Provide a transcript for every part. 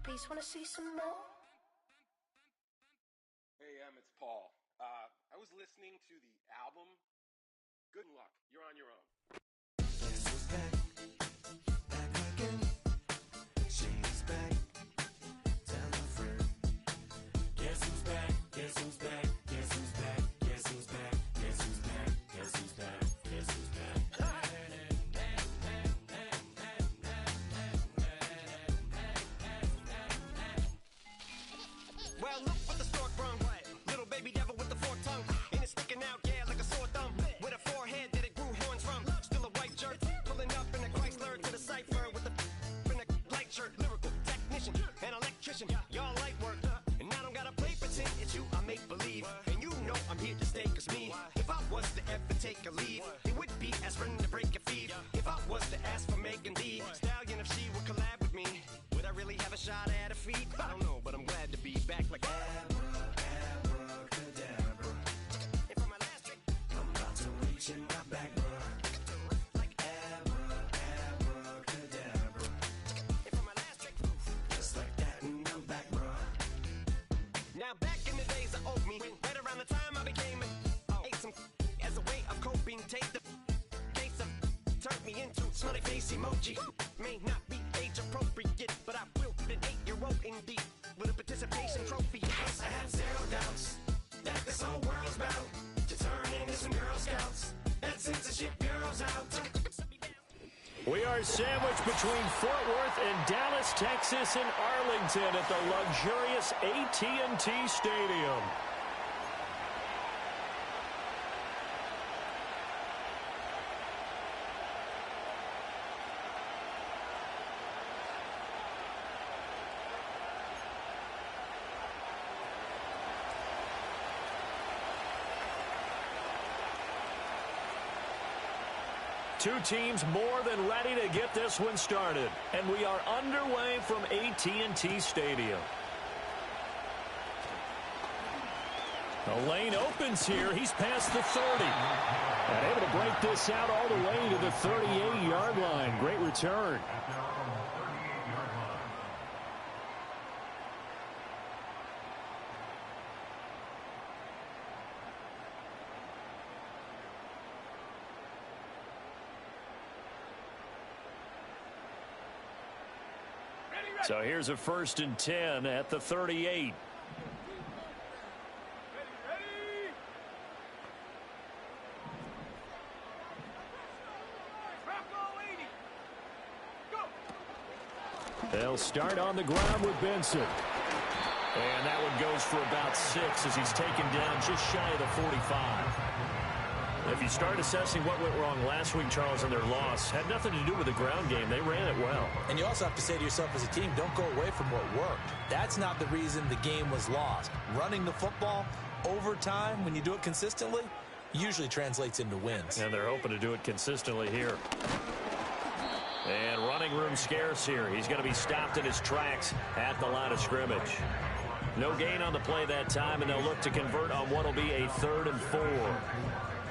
puppies wanna see some more. Hey, it's Paul. I was listening to the album. Good luck. You're on your own. Guess who's back? Back again. She's back. Tell a friend. Guess who's back? Guess who's back? Guess who's back? Guess who's back? Guess who's back? Guess who's back? Guess who's back? Well, look what the stork brung. Little baby devil with the forked tongue. And it's sticking out, yeah, like a sore thumb. With a forehead that it grew horns from. Still a white jerk. Pulling up in a Chrysler to the cipher with a in a light shirt. Lyrical technician, an electrician. Y'all light work. And I don't gotta play pretend. It's you, I make believe. And you know I'm here to stay, cause me, if I was to ever take a leave, it would be aspirin to break your feet. If I was to ask for Megan D Stallion, if she would collab with me, would I really have a shot at her feet? I don't know, but I'm glad to be back like Abracadabra. And for my last trick, I'm about to reach in my back, bruh. like Abracadabra. and for my last trick. Just like that, and I'm back, bruh. Now back in the days of old me, right around the time I became ate some as a way of coping. Take the case of turned me into smiley face emoji. May not be age appropriate, but I will be an 8-year-old indeed with a participation trophy. I have zero doubts that this whole world's about to turn into some Girl Scouts. That censorship bureau's out. We are sandwiched between Fort Worth and Dallas, Texas, and Arlington at the luxurious AT&T Stadium. Two teams more than ready to get this one started. And we are underway from AT&T Stadium. The lane opens here. He's past the 30. And able to break this out all the way to the 38-yard line. Great return. So here's a 1st and 10 at the 38. They'll start on the ground with Benson. And that one goes for about 6 as he's taken down just shy of the 45. If you start assessing what went wrong last week, Charles, in their loss, had nothing to do with the ground game. They ran it well. And you also have to say to yourself as a team, don't go away from what worked. That's not the reason the game was lost. Running the football over time, when you do it consistently, usually translates into wins. And they're hoping to do it consistently here. And running room scarce here. He's going to be stopped in his tracks at the line of scrimmage. No gain on the play that time, and they'll look to convert on what will be a 3rd and 4.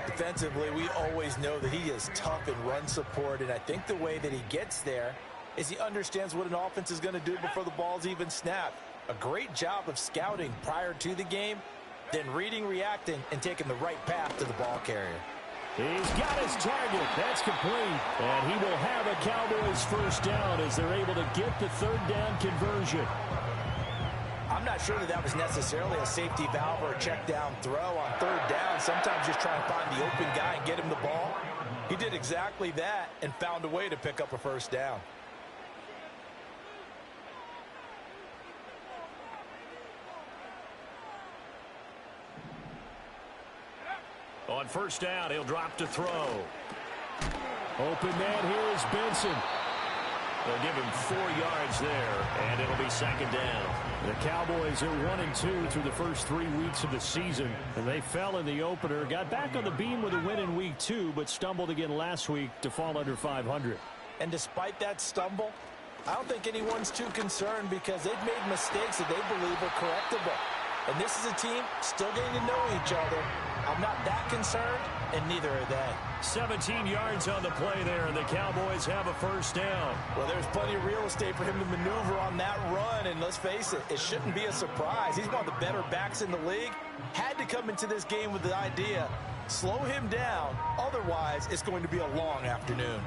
Defensively, we always know that he is tough in run support, and I think the way that he gets there is he understands what an offense is going to do before the ball's even snapped. A great job of scouting prior to the game, then reading, reacting, and taking the right path to the ball carrier. He's got his target. That's complete. And he will have a Cowboys 1st down as they're able to get the 3rd down conversion. I'm not sure that that was necessarily a safety valve or a check down throw on 3rd down. Sometimes just try and find the open guy and get him the ball. He did exactly that and found a way to pick up a 1st down. On 1st down, he'll drop to throw. Open man here is Benson. They'll give him 4 yards there, and it'll be 2nd down. The Cowboys are 1-2 through the first 3 weeks of the season, and they fell in the opener. Got back on the beam with a win in week 2, but stumbled again last week to fall under 500. And despite that stumble, I don't think anyone's too concerned because they've made mistakes that they believe are correctable. And this is a team still getting to know each other. I'm not that concerned, and neither are they. 17 yards on the play there, and the Cowboys have a first down. Well, there's plenty of real estate for him to maneuver on that run, and let's face it, it shouldn't be a surprise. He's one of the better backs in the league. Had to come into this game with the idea, slow him down, otherwise it's going to be a long afternoon.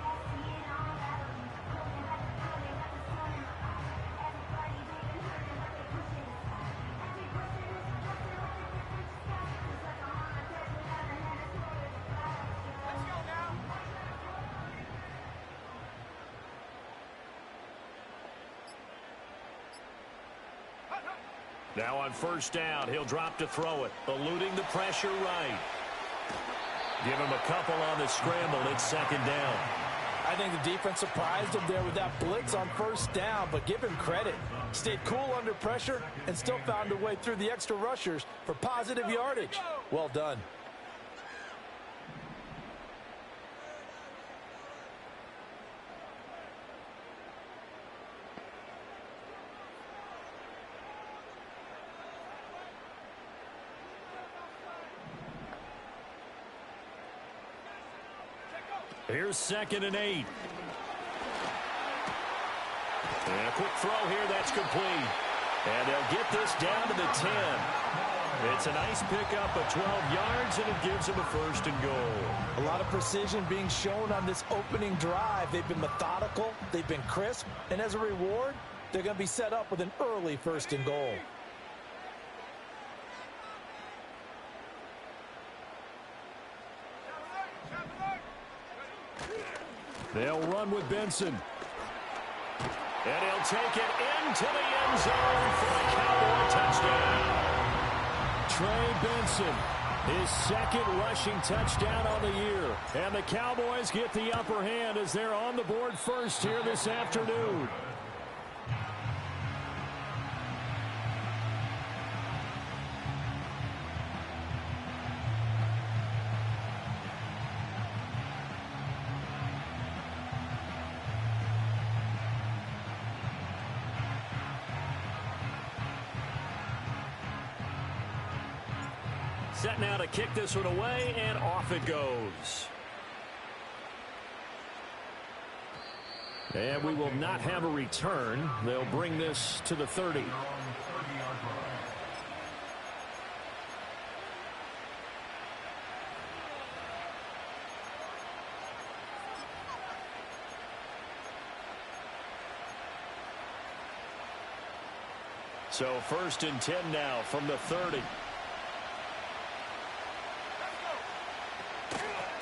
Now on first down, he'll drop to throw it, eluding the pressure right. Give him a couple on the scramble. It's second down. I think the defense surprised him there with that blitz on first down, but give him credit. Stayed cool under pressure and still found a way through the extra rushers for positive yardage. Well done. Here's 2nd and 8. And a quick throw here, that's complete. And they'll get this down to the 10. It's a nice pickup of 12 yards, and it gives them a 1st and goal. A lot of precision being shown on this opening drive. They've been methodical, they've been crisp, and as a reward, they're going to be set up with an early 1st and goal. They'll run with Benson. And he'll take it into the end zone for a Cowboy touchdown. Trey Benson, his 2nd rushing touchdown on the year. And the Cowboys get the upper hand as they're on the board first here this afternoon. Set now to kick this one away, and off it goes. And we will not have a return. They'll bring this to the 30. So 1st and 10 now from the 30.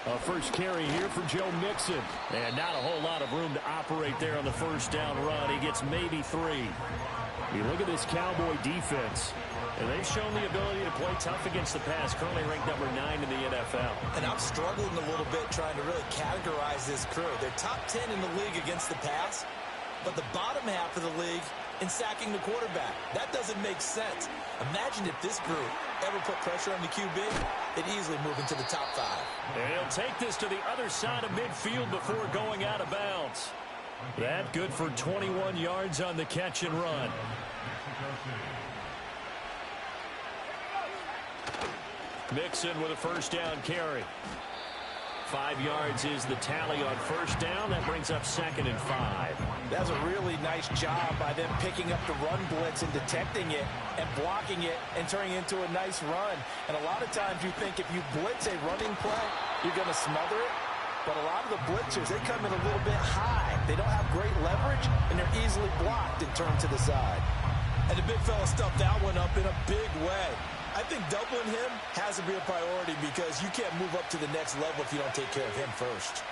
A first carry here for Joe Mixon. And not a whole lot of room to operate there on the first down run. He gets maybe 3. You look at this Cowboy defense, and they've shown the ability to play tough against the pass, currently ranked number 9 in the NFL. And I'm struggling a little bit trying to really categorize this crew. They're top 10 in the league against the pass, but the bottom half of the league in sacking the quarterback. That doesn't make sense. Imagine if this group ever put pressure on the QB, they'd easily move into the top 5. And he'll take this to the other side of midfield before going out of bounds. That good for 21 yards on the catch and run. Mixon with a first down carry. 5 yards is the tally on first down. That brings up 2nd and 5. That's a really nice job by them picking up the run blitz and detecting it and blocking it and turning it into a nice run. And a lot of times you think if you blitz a running play, you're going to smother it. But a lot of the blitzers, they come in a little bit high. They don't have great leverage, and they're easily blocked and turned to the side. And the big fella stuffed that one up in a big way. I think doubling him has to be a priority because you can't move up to the next level if you don't take care of him first.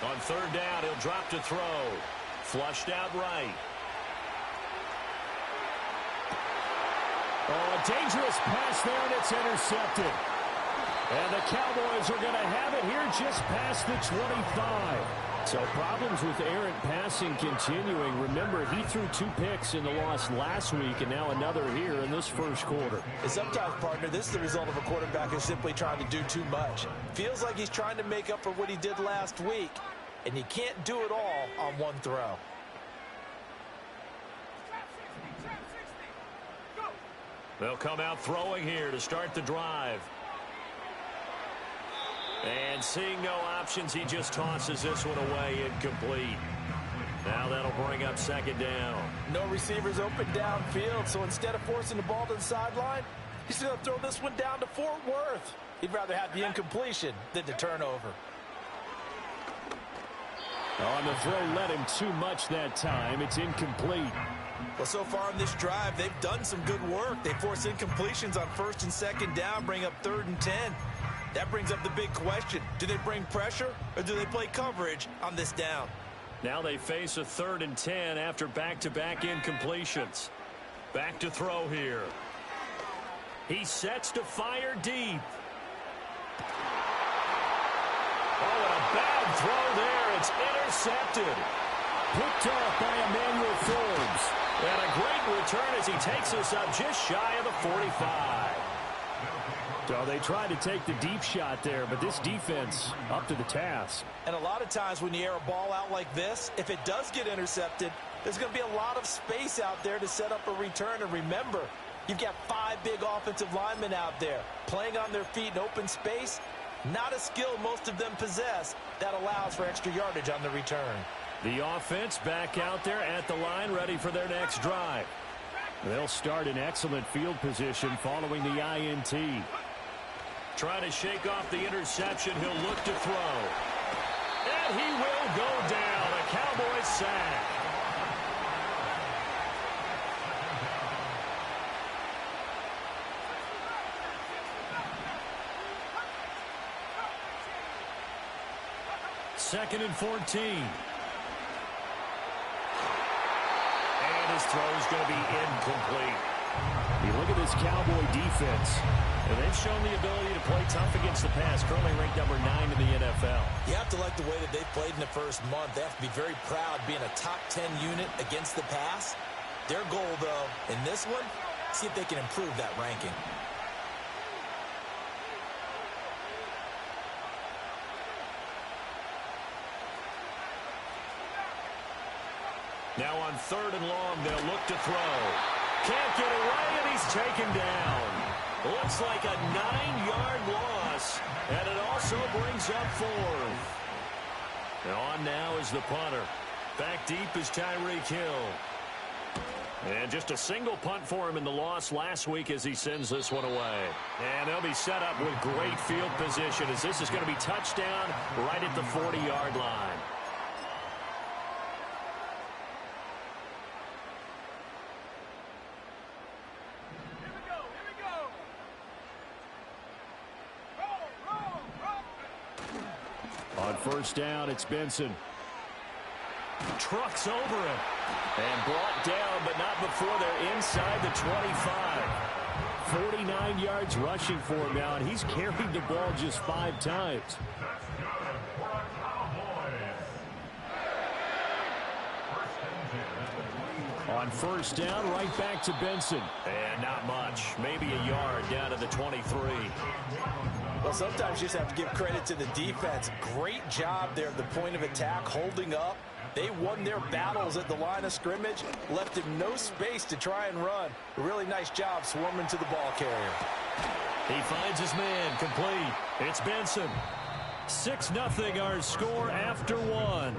On 3rd down, he'll drop to throw. Flushed out right. Oh, a dangerous pass there, and it's intercepted. And the Cowboys are going to have it here just past the 25. So problems with errant passing continuing. Remember, he threw 2 picks in the loss last week and now another here in this first quarter. And sometimes, partner, this is the result of a quarterback who's simply trying to do too much. Feels like he's trying to make up for what he did last week, and he can't do it all on one throw. They'll come out throwing here to start the drive. And seeing no options, he just tosses this one away, incomplete. Now that'll bring up second down. No receivers open downfield, so instead of forcing the ball to the sideline, he's going to throw this one down to Fort Worth. He'd rather have the incompletion than the turnover. On the throw, led him too much that time. It's incomplete. Well, so far in this drive, they've done some good work. They force incompletions on first and second down, bring up 3rd and 10. That brings up the big question. Do they bring pressure or do they play coverage on this down? Now they face a 3rd and 10 after back-to-back incompletions. Back to throw here. He sets to fire deep. Oh, and a bad throw there. It's intercepted. Picked off by Emmanuel Forbes. And a great return as he takes us up just shy of the 45. So they tried to take the deep shot there, but this defense up to the task. And a lot of times when you air a ball out like this, if it does get intercepted, there's going to be a lot of space out there to set up a return. And remember, you've got 5 big offensive linemen out there playing on their feet in open space. Not a skill most of them possess that allows for extra yardage on the return. The offense back out there at the line, ready for their next drive. They'll start in excellent field position following the INT. Trying to shake off the interception. He'll look to throw. And he will go down. A Cowboys sack. Second and 14. And his throw is going to be incomplete. You look at this Cowboy defense, and they've shown the ability to play tough against the pass, currently ranked number 9 in the NFL. You have to like the way that they've played in the first month. They have to be very proud being a top 10 unit against the pass. Their goal, though, in this one, see if they can improve that ranking. Now on 3rd and long, they'll look to throw. Can't get away, and he's taken down. Looks like a 9-yard loss, and it also brings up 4th. And on now is the punter. Back deep is Tyreek Hill. And just a single punt for him in the loss last week as he sends this one away. And they'll be set up with great field position as this is going to be touchdown right at the 40-yard line. On first down, it's Benson. Trucks over him. And brought down, but not before they're inside the 25. 49 yards rushing for him now, and he's carried the ball just 5 times. On first down, right back to Benson. And not much. Maybe a yard down to the 23. Well, sometimes you just have to give credit to the defense. Great job there at the point of attack, holding up. They won their battles at the line of scrimmage, left him no space to try and run. A really nice job swarming to the ball carrier. He finds his man, complete. It's Benson. 6-0 our score after 1.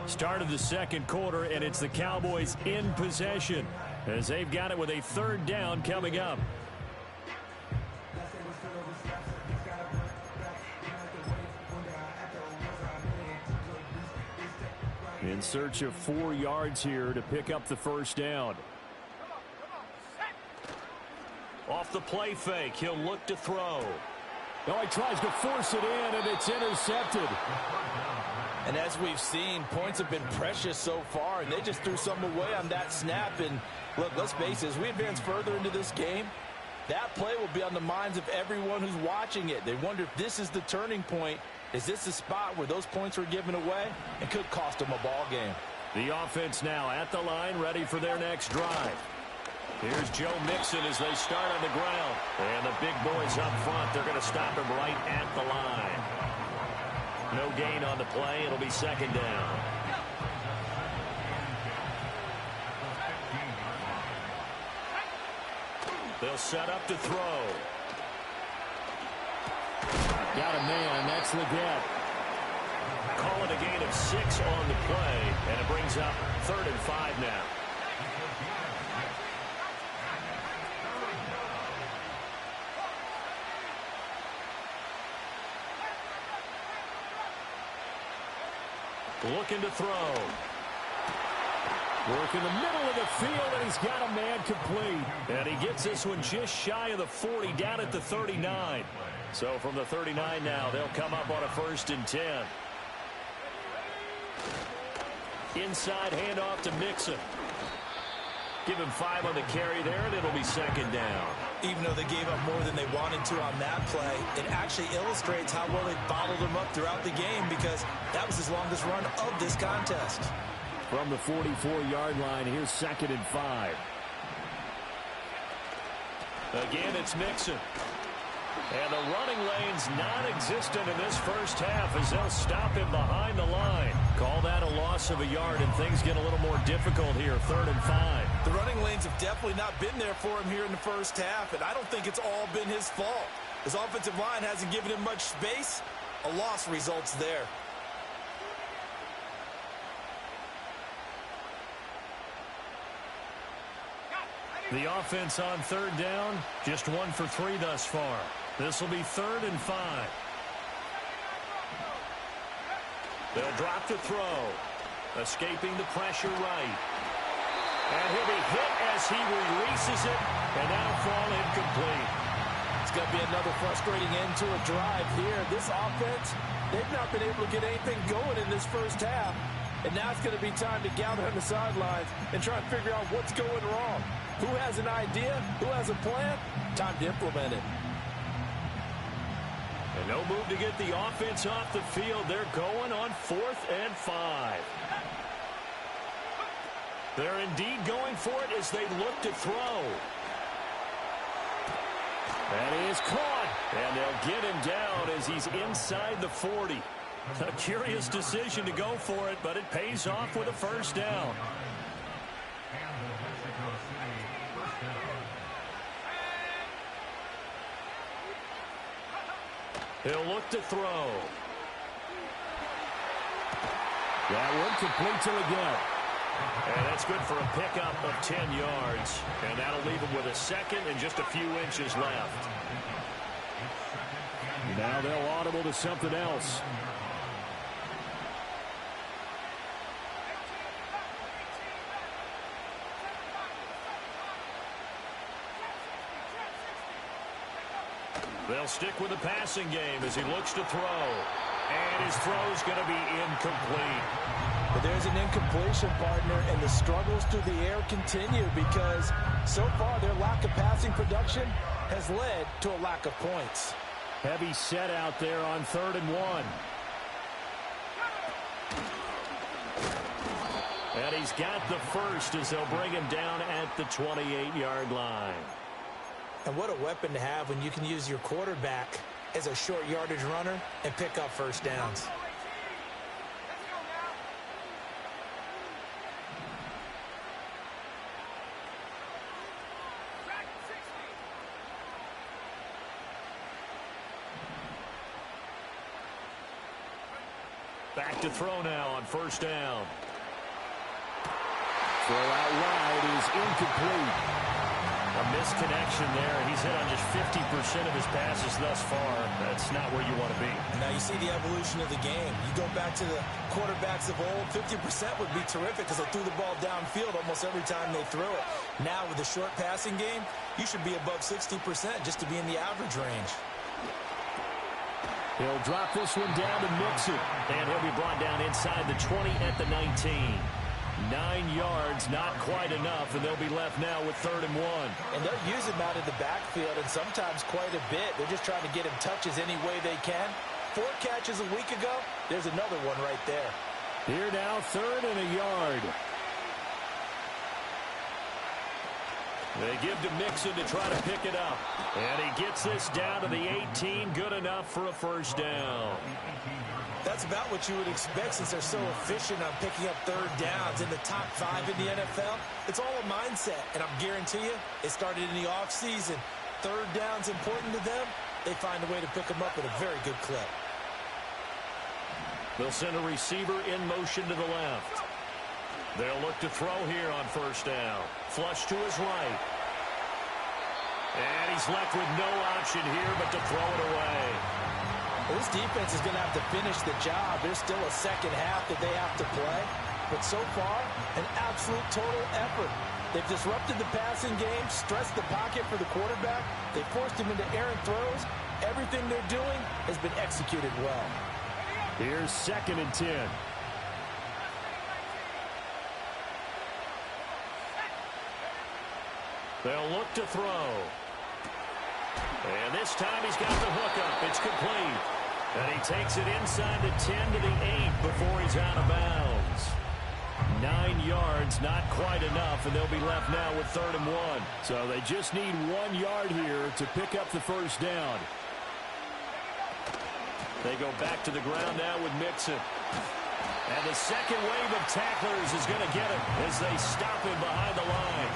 Start of the second quarter, and it's the Cowboys in possession as they've got it with a 3rd down coming up. In search of 4 yards here to pick up the first down. Off the play fake, he'll look to throw. Oh, he tries to force it in, and it's intercepted. And as we've seen, points have been precious so far, and they just threw some away on that snap. And look, let's face it, as we advance further into this game, That play will be on the minds of everyone who's watching it. They wonder if this is the turning point. Is this the spot where those points were given away and could cost them a ball game? The offense now at the line, ready for their next drive. Here's Joe Mixon as they start on the ground. And the big boys up front, they're going to stop him right at the line. No gain on the play. It'll be second down. They'll set up to throw. Got a man. That's Leggett. Call it a gain of 6 on the play, and it brings up 3rd and 5 now. Looking to throw. Work in the middle of the field, and he's got a man complete. And he gets this one just shy of the 40, down at the 39. So from the 39 now, they'll come up on a 1st and 10. Inside handoff to Mixon. Give him 5 on the carry there, and it'll be second down. Even though they gave up more than they wanted to on that play, it actually illustrates how well they bottled them up throughout the game, because that was his longest run of this contest. From the 44-yard line, here's 2nd and 5. Again, it's Mixon. And the running lane's non-existent in this first half as they'll stop him behind the line. Call that a loss of a yard, and things get a little more difficult here, 3rd and 5. The running lanes have definitely not been there for him here in the first half, and I don't think it's all been his fault. His offensive line hasn't given him much space. A loss results there. The offense on 3rd down, just 1 for 3 thus far. This will be 3rd and 5. They'll drop to throw. Escaping the pressure right. And he'll be hit as he releases it, and that'll fall incomplete. It's going to be another frustrating end to a drive here. This offense, they've not been able to get anything going in this first half. And now it's going to be time to gather on the sidelines and try and figure out what's going wrong. Who has an idea? Who has a plan? Time to implement it. And no move to get the offense off the field. They're going on 4th and 5. They're indeed going for it as they look to throw. That is caught. And they'll get him down as he's inside the 40. A curious decision to go for it, but it pays off with a 1st down. He'll look to throw. That one complete to Leggett. And that's good for a pickup of 10 yards. And that'll leave him with a 2nd and just a few inches left. Now they'll audible to something else. They'll stick with the passing game as he looks to throw. And his throw's going to be incomplete. But there's an incompletion, partner, and the struggles through the air continue because so far their lack of passing production has led to a lack of points. Heavy set out there on 3rd and 1. And he's got the first as they'll bring him down at the 28-yard line. And what a weapon to have when you can use your quarterback as a short yardage runner and pick up 1st downs. Back to throw now on 1st down. Throw out wide is incomplete. A misconnection there. He's hit on just 50% of his passes thus far. That's not where you want to be. Now you see the evolution of the game. You go back to the quarterbacks of old, 50% would be terrific because they threw the ball downfield almost every time they threw it. Now with the short passing game, you should be above 60% just to be in the average range. He'll drop this one down to Mixon. And he'll be brought down inside the 20 at the 19. 9 yards, not quite enough, and they'll be left now with 3rd and 1. And they'll use him out in the backfield, and sometimes quite a bit. They're just trying to get him touches any way they can. 4 catches a week ago, there's another one right there. Here now, 3rd and a yard. They give to Mixon to try to pick it up. And he gets this down to the 18, good enough for a 1st down. That's about what you would expect since they're so efficient on picking up 3rd downs in the top 5 in the NFL. It's all a mindset, and I'm guarantee you, it started in the offseason. 3rd down's important to them. They find a way to pick them up at a very good clip. They'll send a receiver in motion to the left. They'll look to throw here on 1st down. Flush to his right. And he's left with no option here but to throw it away. Well, this defense is going to have to finish the job. There's still a second half that they have to play. But so far, an absolute total effort. They've disrupted the passing game, stressed the pocket for the quarterback. They forced him into errant throws. Everything they're doing has been executed well. Here's 2nd and 10. They'll look to throw. And this time he's got the hookup. It's complete. And he takes it inside the 10 to the 8 before he's out of bounds. 9 yards, not quite enough, and they'll be left now with 3rd and 1. So they just need 1 yard here to pick up the 1st down. They go back to the ground now with Mixon. And the second wave of tacklers is going to get him as they stop him behind the line.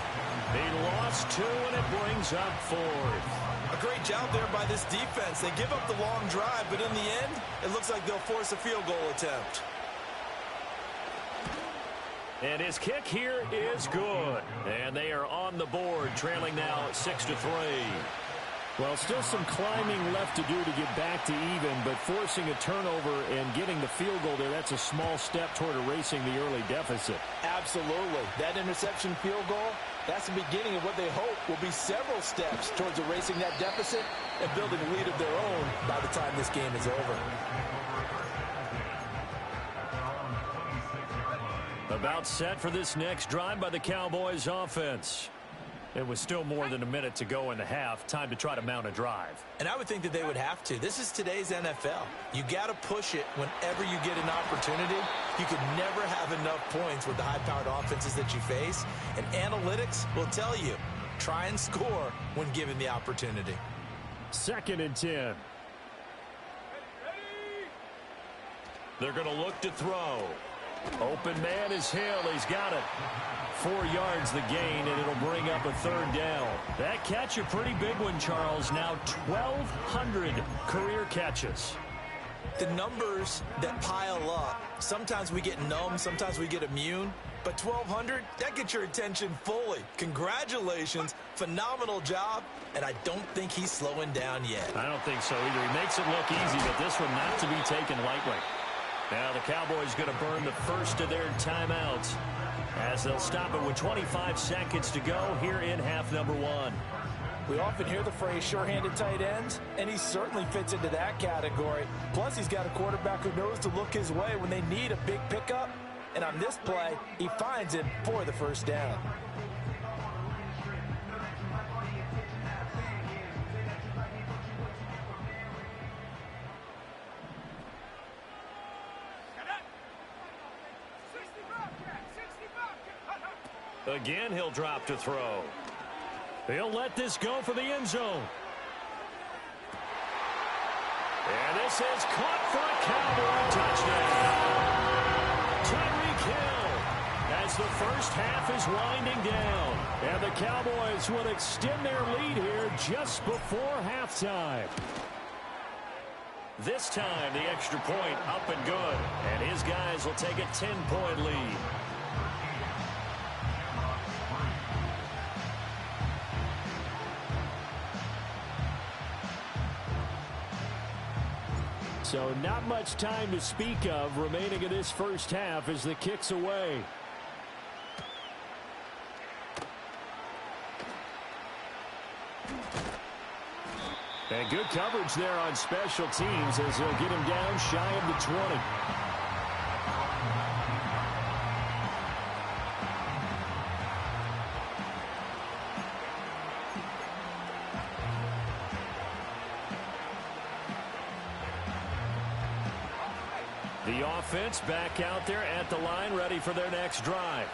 He lost 2, and it brings up 4th. A great job there by this defense. They give up the long drive, but in the end, it looks like they'll force a field goal attempt. And his kick here is good. And they are on the board, trailing now 6-3. Well, still some climbing left to do to get back to even, but forcing a turnover and getting the field goal there, that's a small step toward erasing the early deficit. Absolutely. That interception field goal, that's the beginning of what they hope will be several steps towards erasing that deficit and building a lead of their own by the time this game is over. About set for this next drive by the Cowboys offense. It was still more than a minute to go in the half. Time to try to mount a drive. And I would think that they would have to. This is today's NFL. You got to push it whenever you get an opportunity. You could never have enough points with the high-powered offenses that you face. And analytics will tell you, try and score when given the opportunity. 2nd and 10. They're going to look to throw. Open man is Hill. He's got it. 4 yards the gain, and it'll bring up a 3rd down. That catch a pretty big one, Charles. Now 1,200 career catches. The numbers that pile up, sometimes we get numb, sometimes we get immune. But 1,200, that gets your attention fully. Congratulations. Phenomenal job. And I don't think he's slowing down yet. I don't think so either. He makes it look easy, but this one not to be taken lightly. Now the Cowboys going to burn the first of their timeouts as they'll stop it with 25 seconds to go here in half number 1. We often hear the phrase sure-handed tight ends, and he certainly fits into that category. Plus, he's got a quarterback who knows to look his way when they need a big pickup. And on this play, he finds him for the 1st down. Again, he'll drop to throw. He'll let this go for the end zone. And this is caught for a Cowboy touchdown. Tyreek Hill as the first half is winding down. And the Cowboys will extend their lead here just before halftime. This time, the extra point up and good. And his guys will take a 10-point lead. So not much time to speak of remaining in this first half as the kick's away. And good coverage there on special teams as they'll get him down shy of the 20. The offense back out there at the line, ready for their next drive.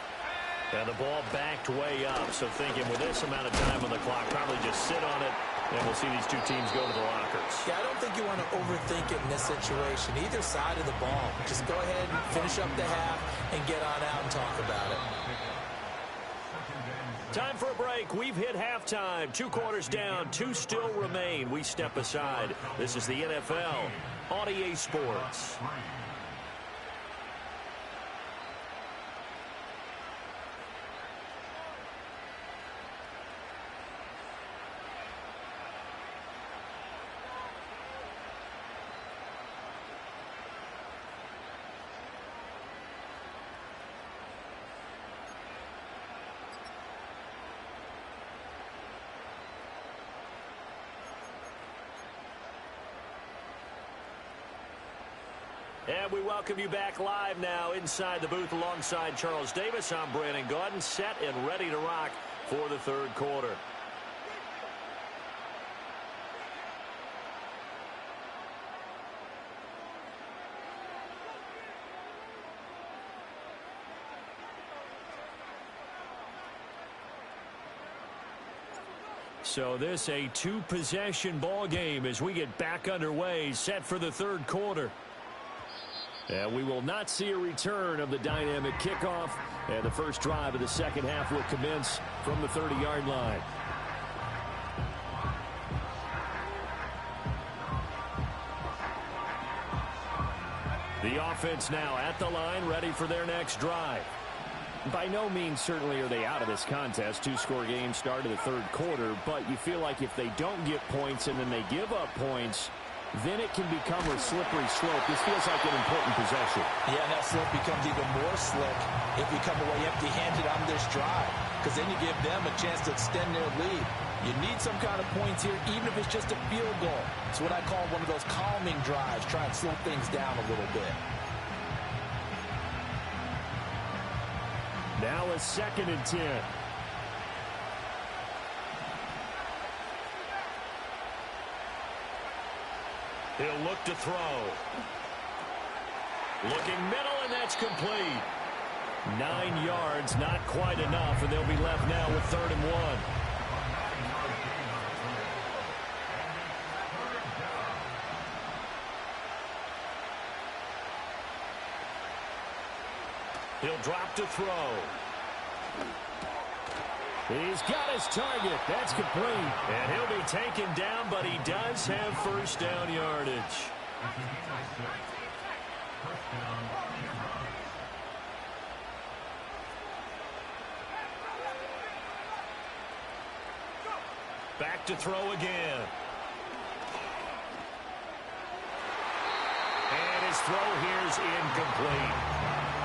And the ball backed way up, so thinking with this amount of time on the clock, probably just sit on it, and we'll see these two teams go to the lockers. Yeah, I don't think you want to overthink it in this situation, either side of the ball. Just go ahead and finish up the half and get on out and talk about it. Time for a break. We've hit halftime. 2 quarters down, 2 still remain. We step aside. This is the NFL on EA Sports. And we welcome you back live now inside the booth alongside Charles Davis. I'm Brandon Gaudin, set and ready to rock for the third quarter. So this a 2-possession ball game as we get back underway, set for the third quarter. And we will not see a return of the dynamic kickoff. And the first drive of the second half will commence from the 30-yard line. The offense now at the line, ready for their next drive. By no means certainly are they out of this contest. 2-score game start of the third quarter. But you feel like if they don't get points and then they give up points, then it can become a slippery slope. This feels like an important possession. Yeah, and that slope becomes even more slick if you come away empty-handed on this drive, because then you give them a chance to extend their lead. You need some kind of points here, even if it's just a field goal. It's what I call one of those calming drives, try and slow things down a little bit. Now a 2nd and 10. He'll look to throw. Looking middle, and that's complete. 9 yards, not quite enough, and they'll be left now with 3rd and 1. He'll drop to throw. He's got his target. That's complete. And he'll be taken down, but he does have first down yardage. Back to throw again. And his throw here is incomplete.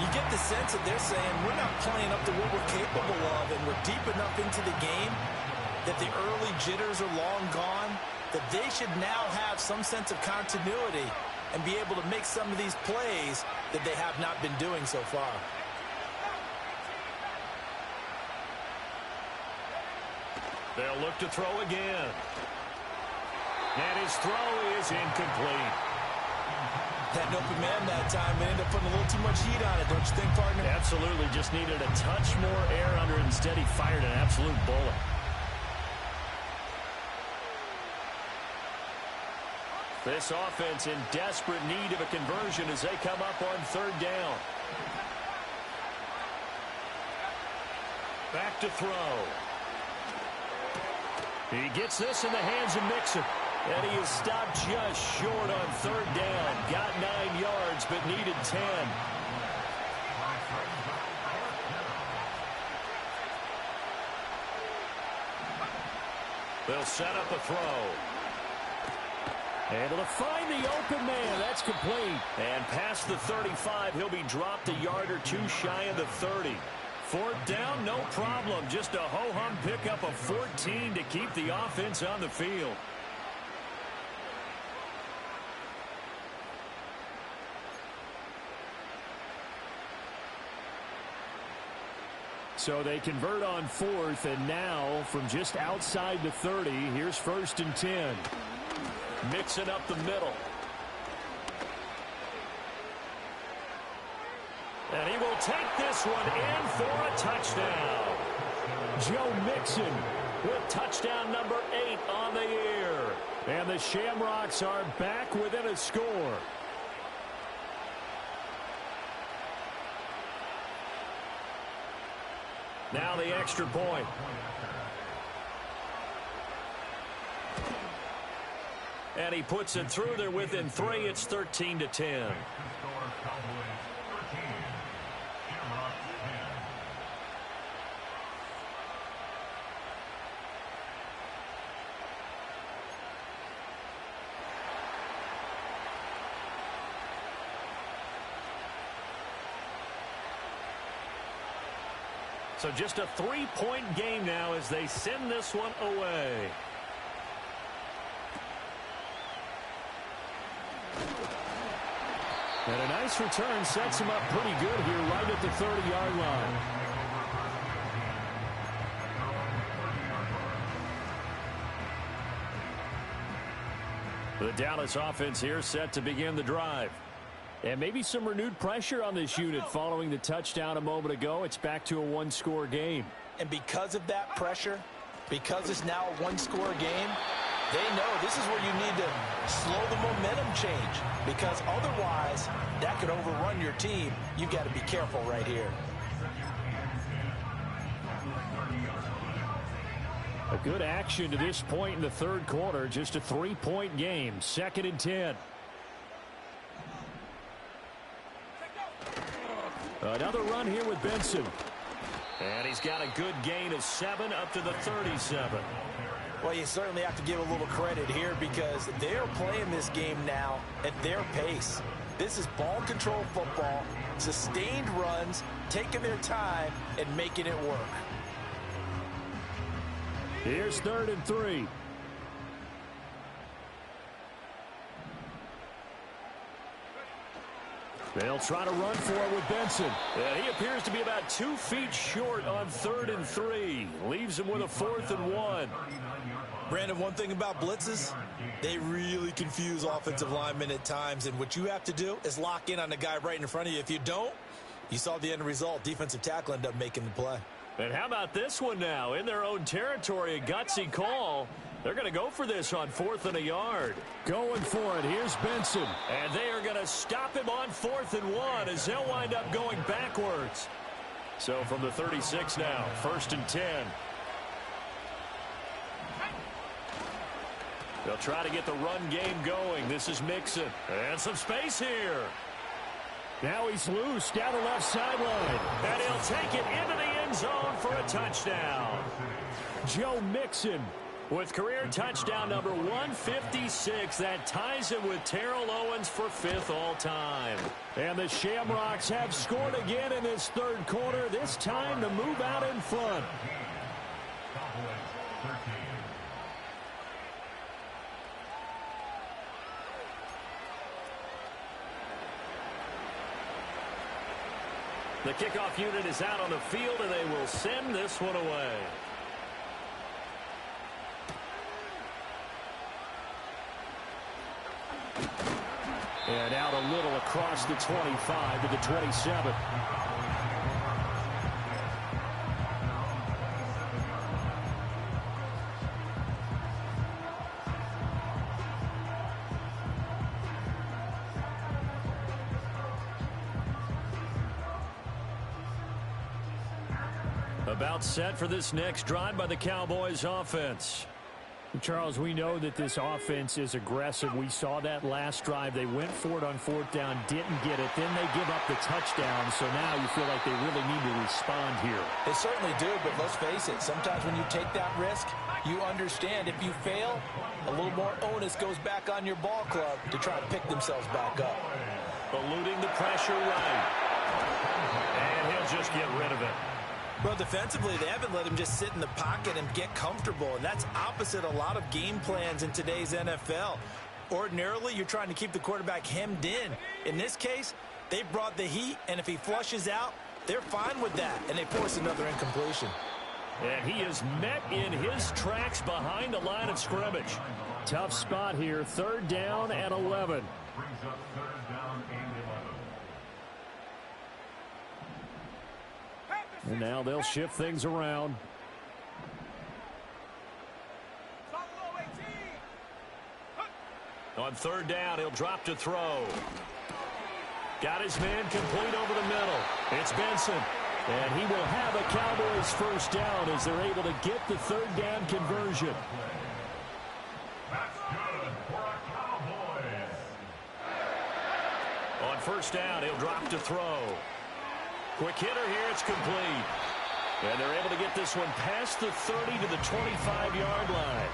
You get the sense that they're saying we're not playing up to what we're capable of, and we're deep enough into the game that the early jitters are long gone, that they should now have some sense of continuity and be able to make some of these plays that they have not been doing so far. They'll look to throw again. And his throw is incomplete. That open man that time ended up putting a little too much heat on it, don't you think, partner? Absolutely. Just needed a touch more air under it. Instead, he fired an absolute bullet. This offense in desperate need of a conversion as they come up on 3rd down. Back to throw. He gets this in the hands of Mixon. And he is stopped just short on 3rd down. Got 9 yards, but needed 10. They'll set up a throw. Able to find the open man. That's complete. And past the 35, he'll be dropped a yard or 2 shy of the 30. 4th down, no problem. Just a ho-hum pickup of 14 to keep the offense on the field. So they convert on 4th, and now from just outside the 30, here's 1st and 10. Mixing up the middle. And he will take this one in for a touchdown. Joe Mixon with touchdown number 8 on the year. And the Shamrocks are back within a score. Now the extra point. And he puts it through. They're within 3. It's 13-10. So just a 3-point game now as they send this one away. And a nice return sets him up pretty good here right at the 30-yard line. The Dallas offense here set to begin the drive. And maybe some renewed pressure on this unit following the touchdown a moment ago. It's back to a one-score game. And because of that pressure, because it's now a one-score game, they know this is where you need to slow the momentum change, because otherwise that could overrun your team. You've got to be careful right here. A good action to this point in the third quarter. Just a 3-point game. 2nd and 10. Another run here with Benson. And he's got a good gain of 7 up to the 37. Well, you certainly have to give a little credit here because they're playing this game now at their pace. This is ball control football, sustained runs, taking their time and making it work. Here's 3rd and 3. They'll try to run for it with Benson. And he appears to be about 2 feet short on 3rd and 3. Leaves him with a 4th and 1. Brandon, one thing about blitzes, they really confuse offensive linemen at times. And what you have to do is lock in on the guy right in front of you. If you don't, you saw the end result. Defensive tackle ended up making the play. And how about this one now? In their own territory, a gutsy call. They're going to go for this on 4th and a yard. Going for it. Here's Benson. And they are going to stop him on 4th and 1 as they'll wind up going backwards. So from the 36 now, 1st and 10. They'll try to get the run game going. This is Mixon. And some space here. Now he's loose down the left sideline. And he'll take it into the end zone for a touchdown. Joe Mixon with career touchdown number 156. That ties him with Terrell Owens for 5th all-time. And the Shamrocks have scored again in this third quarter, this time to move out in front. The kickoff unit is out on the field, and they will send this one away. And out a little across the 25 to the 27. About set for this next drive by the Cowboys offense. Charles, we know that this offense is aggressive. We saw that last drive. They went for it on 4th down, didn't get it. Then they give up the touchdown. So now you feel like they really need to respond here. They certainly do, but let's face it. Sometimes when you take that risk, you understand if you fail, a little more onus goes back on your ball club to try to pick themselves back up. Eluding the pressure right. And he'll just get rid of it. Well, defensively, they haven't let him just sit in the pocket and get comfortable, and that's opposite a lot of game plans in today's NFL. Ordinarily, you're trying to keep the quarterback hemmed in. In this case, they brought the heat, and if he flushes out, they're fine with that, and they force another incompletion. And he is met in his tracks behind the line of scrimmage. Tough spot here, 3rd down and 11. And now they'll shift things around. On third down, he'll drop to throw. Got his man complete over the middle. It's Benson. And he will have a Cowboys first down as they're able to get the third down conversion. That's good for a Cowboys. On first down, he'll drop to throw. Quick hitter here, it's complete. And they're able to get this one past the 30 to the 25-yard line.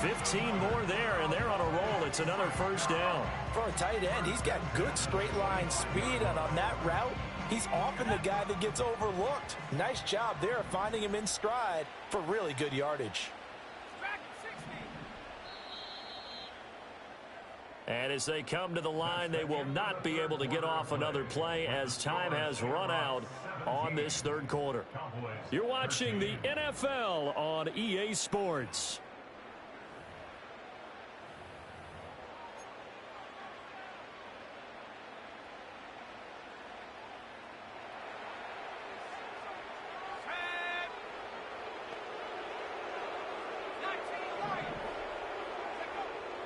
15 more there, and they're on a roll. It's another first down. For a tight end, he's got good straight line speed, and on that route, he's often the guy that gets overlooked. Nice job there of finding him in stride for really good yardage. And as they come to the line, they will not be able to get off another play as time has run out on this third quarter. You're watching the NFL on EA Sports.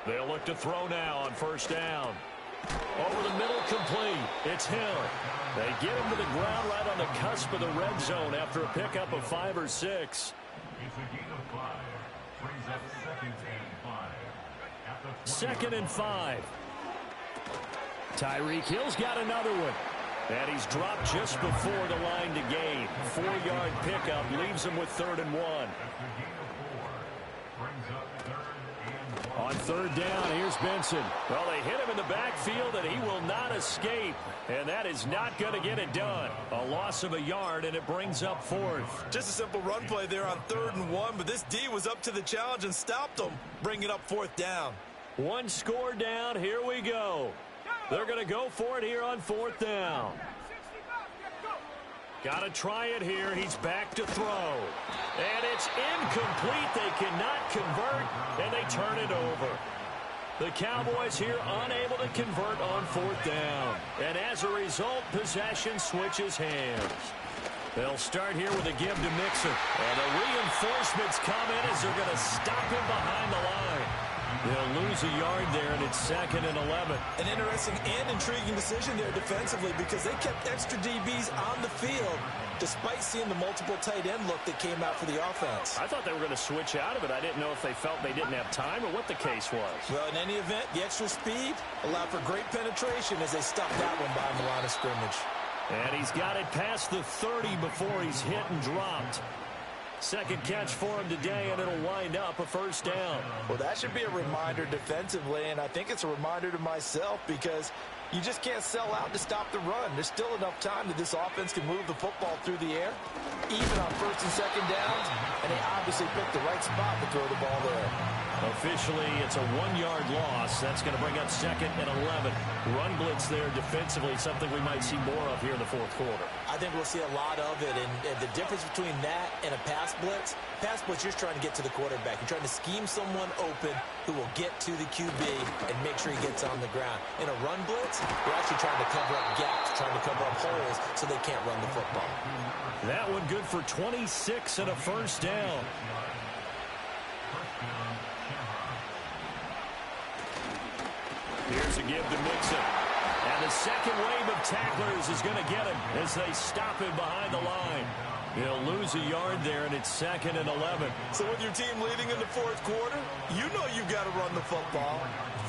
They'll look to throw now on first down. Over the middle, complete. It's Hill. They get him to the ground right on the cusp of the red zone after a pickup of 5 or 6. It's a gain of 5. Brings up 2nd and 5. 2nd and 5. Tyreek Hill's got another one. And he's dropped just before the line to gain. 4-yard pickup leaves him with 3rd and 1. That's a gain of 4. Brings up 3rd and 1. On third down, here's Benson. Well, they hit him in the backfield, and he will not escape. And that is not going to get it done. A loss of a yard, and it brings up 4th. Just a simple run play there on 3rd and 1, but this D was up to the challenge and stopped him, bringing up 4th down. One score down. Here we go. They're going to go for it here on 4th down. Got to try it here. He's back to throw. And it's incomplete. They cannot convert, and they turn it over. The Cowboys here unable to convert on 4th down. And as a result, possession switches hands. They'll start here with a give to Mixon. And the reinforcements come in as they're going to stop him behind the line. They'll lose a yard there, and it's 2nd and 11. An interesting and intriguing decision there defensively because they kept extra DBs on the field despite seeing the multiple tight end look that came out for the offense. I thought they were going to switch out of it. I didn't know if they felt they didn't have time or what the case was. Well, in any event, the extra speed allowed for great penetration as they stopped that one behind the line of scrimmage. And he's got it past the 30 before he's hit and dropped. Second catch for him today, and it'll wind up a first down. Well, that should be a reminder defensively, and I think it's a reminder to myself because you just can't sell out to stop the run. There's still enough time that this offense can move the football through the air, even on 1st and 2nd downs, and they obviously picked the right spot to throw the ball there. Officially, it's a 1-yard loss. That's going to bring up 2nd and 11. Run blitz there defensively, something we might see more of here in the 4th quarter. I think we'll see a lot of it, and the difference between that and a pass blitz, you're trying to get to the quarterback. You're trying to scheme someone open who will get to the QB and make sure he gets on the ground. In a run blitz, you're actually trying to cover up gaps, trying to cover up holes so they can't run the football. That one good for 26 and a first down. Here's a give to Mixon. And the second wave of tacklers is going to get him as they stop him behind the line. He'll lose a yard there, and it's 2nd and 11. So with your team leading in the 4th quarter, you know you've got to run the football.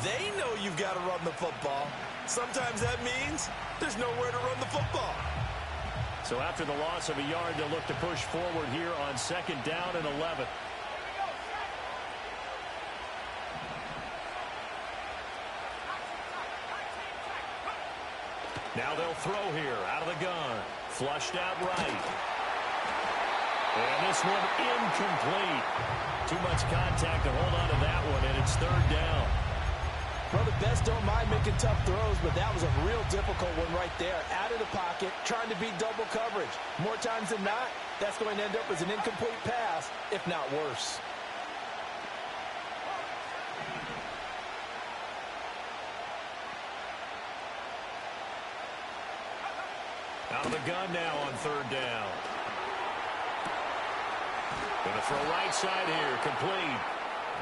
They know you've got to run the football. Sometimes that means there's nowhere to run the football. So after the loss of a yard, they'll look to push forward here on 2nd down and 11. Now they'll throw here out of the gun. Flushed out right. And this one incomplete. Too much contact to hold on to that one, and it's 3rd down. Well, the best don't mind making tough throws, but that was a real difficult one right there. Out of the pocket, trying to beat double coverage. More times than not, that's going to end up as an incomplete pass, if not worse. Out of the gun now on 3rd down. Going to throw right side here, complete.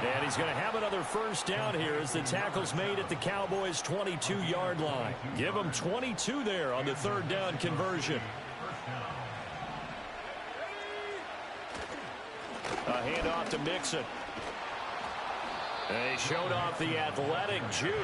And he's going to have another first down here as the tackle's made at the Cowboys' 22-yard line. Give them 22 there on the third down conversion. A handoff to Mixon. And he showed off the athletic juke.